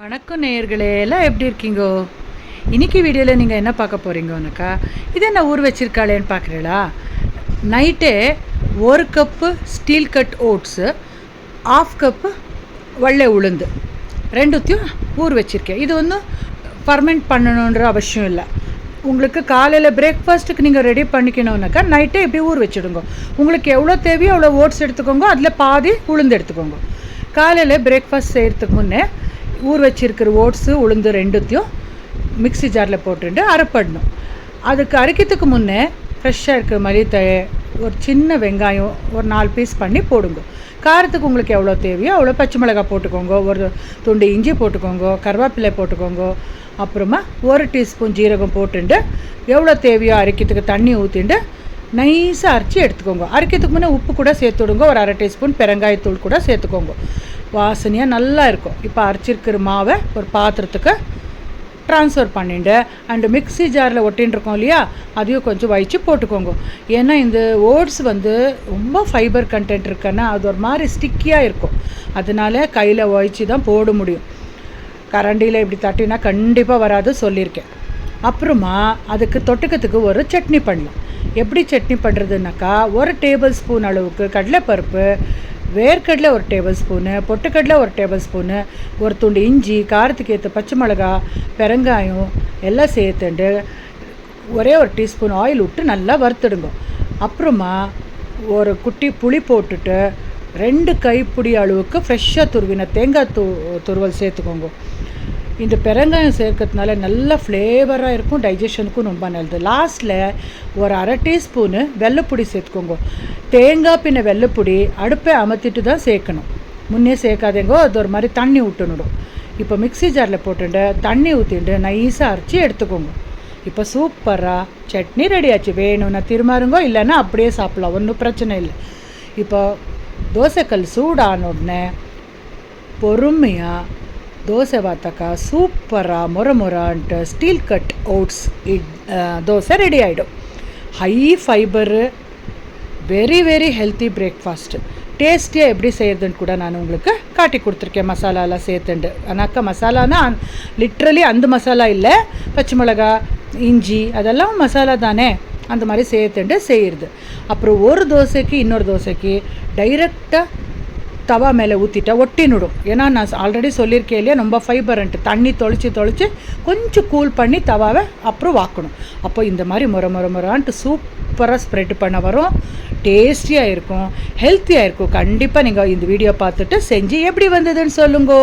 வணக்கம் நேயர்களே, எல்லாம் எப்படி இருக்கீங்கோ? இன்றைக்கி வீடியோவில் நீங்கள் என்ன பார்க்க போகிறீங்கன்னாக்கா, இது என்ன ஊர் வச்சுருக்காளேன்னு பார்க்குறீங்களா? நைட்டே 1 cup steel cut oats, 1/2 cup வெள்ளை உளுந்து ரெண்டுத்தையும் ஊர் வச்சுருக்கேன். இது ஒன்றும் ஃபர்மெண்ட் பண்ணணுன்ற அவசியம் இல்லை. உங்களுக்கு காலையில் பிரேக்ஃபாஸ்ட்டுக்கு நீங்கள் ரெடி பண்ணிக்கணுன்னாக்கா நைட்டே இப்படி ஊர் வச்சுடுங்க. உங்களுக்கு எவ்வளோ தேவையோ அவ்வளோ ஓட்ஸ் எடுத்துக்கோங்க, அதில் பாதி உளுந்து எடுத்துக்கோங்க. காலையில் பிரேக்ஃபாஸ்ட் செய்கிறதுக்கு முன்னே ஊர் வச்சிருக்கிற ஓட்ஸு உளுந்து ரெண்டுத்தையும் மிக்ஸி ஜாரில் போட்டுட்டு அரைப்படணும். அதுக்கு அரைக்கிறதுக்கு முன்னே ஃப்ரெஷ்ஷாக இருக்கிற மாதிரி ஒரு சின்ன வெங்காயம் ஒரு 4 பீஸ் பண்ணி போடுங்க. காரத்துக்கு உங்களுக்கு எவ்வளோ தேவையோ அவ்வளோ பச்சை மிளகாய் போட்டுக்கோங்க, ஒரு துண்டு இஞ்சி போட்டுக்கோங்க, கருவேப்பிலை போட்டுக்கோங்க, அப்புறமா 1 டீஸ்பூன் ஜீரகம் போட்டுட்டு எவ்வளோ தேவையோ அரைக்கிறதுக்கு தண்ணி ஊற்றிட்டு நைஸாக அரைச்சி எடுத்துக்கோங்க. அரைக்கிறதுக்கு முன்னே உப்பு கூட சேர்த்துடுங்க, ஒரு 1/2 டீஸ்பூன் பெருங்காயத்தூள் கூட சேர்த்துக்கோங்க. வாசனையாக நல்லா இருக்கும். இப்போ அரைச்சிருக்கிற மாவை ஒரு பாத்திரத்துக்கு ட்ரான்ஸ்ஃபர் பண்ணிட்டு அண்டு மிக்ஸி ஜாரில் ஒட்டின்ட்டுருக்கோம் இல்லையா, அதையும் கொஞ்சம் வச்சு போட்டுக்கோங்க. ஏன்னா இந்த ஓட்ஸ் ரொம்ப ஃபைபர் கண்டென்ட் இருக்குன்னா அது ஒரு மாதிரி ஸ்டிக்கியாக இருக்கும். அதனால கையில் வச்சு தான் போட முடியும். கரண்டியில் இப்படி தட்டினா கண்டிப்பாக வராது சொல்லியிருக்கேன். அப்புறமா அதுக்கு தொட்டுக்கிறதுக்கு ஒரு சட்னி பண்ணலாம். எப்படி சட்னி பண்ணுறதுனாக்கா, 1 டேபிள் ஸ்பூன் அளவுக்கு கடலைப்பருப்பு, வேர்க்கடலை 1 டேபிள் ஸ்பூனு, பொட்டுக்கடலை 1 டேபிள் ஸ்பூனு, ஒரு துண்டு இஞ்சி, காரத்துக்கு ஏற்ற பச்சை மிளகா, பெருங்காயம் எல்லாம் சேர்த்துண்டு ஒரே 1 டீஸ்பூன் ஆயில் விட்டு நல்லா வறுத்துடுங்க. அப்புறமா ஒரு குட்டி புளி போட்டுட்டு 2 கைப்பிடி அளவுக்கு ஃப்ரெஷ்ஷாக துருவின தேங்காய் துருவல் சேர்த்துக்கோங்க. இந்த பெருங்காயம் சேர்க்கறதுனால நல்ல ஃப்ளேவராக இருக்கும், டைஜஷனுக்கும் ரொம்ப நல்லது. லாஸ்ட்டில் ஒரு 1/2 டீஸ்பூனு வெள்ளைப்பொடி சேர்த்துக்கோங்க. தேங்காய் பின்ன வெள்ளைப்பொடி அடுப்பை அமர்த்திட்டு தான் சேர்க்கணும், முன்னே சேர்க்காதேங்கோ, அது ஒரு மாதிரி தண்ணி விட்டுனுடும். இப்போ மிக்ஸி ஜாரில் போட்டுட்டு தண்ணி ஊற்றிட்டு நைஸாக அரைச்சி எடுத்துக்கோங்க. இப்போ சூப்பராக சட்னி ரெடி ஆச்சு. வேணும்னா திருமாறுங்கோ, இல்லைன்னா அப்படியே சாப்பிட்லாம், ஒன்றும் பிரச்சனை இல்லை. இப்போ தோசைக்கல் சூடான உடனே பொறுமையாக தோசை வாத்தாக்கா சூப்பராக மொரன்ட்டு steel cut oats dosa ready ஆகிடும். High fibre, very very healthy breakfast. டேஸ்டியாக எப்படி செய்கிறதுன்னு கூட நான் உங்களுக்கு காட்டி கொடுத்துருக்கேன், மசாலாலாம் சேர்த்துண்டு. ஆனாக்கா மசாலானா லிட்ரலி அந்த மசாலா இல்லை, பச்சை மிளகா இஞ்சி அதெல்லாம் மசாலா தானே, அந்த மாதிரி சேர்த்துண்டு செய்கிறது. அப்புறம் ஒரு தோசைக்கு இன்னொரு தோசைக்கு டைரெக்டாக தவா மேலே ஊற்றிட்டா ஒட்டினுடும். ஏன்னா நான் ஆல்ரெடி சொல்லியிருக்கேன் இல்லையா, ரொம்ப ஃபைபர்ன்ட்டு தண்ணி தொளிச்சு கொஞ்சம் கூல் பண்ணி தவாவை அப்புறம் வாக்கணும். அப்போ இந்த மாதிரி முறைன்ட்டு சூப்பராக ஸ்ப்ரெட் பண்ண வரும். டேஸ்டியாக இருக்கும், ஹெல்த்தியாக இருக்கும். கண்டிப்பாக நீங்கள் இந்த வீடியோ பார்த்துட்டு செஞ்சு எப்படி வந்ததுன்னு சொல்லுங்கோ.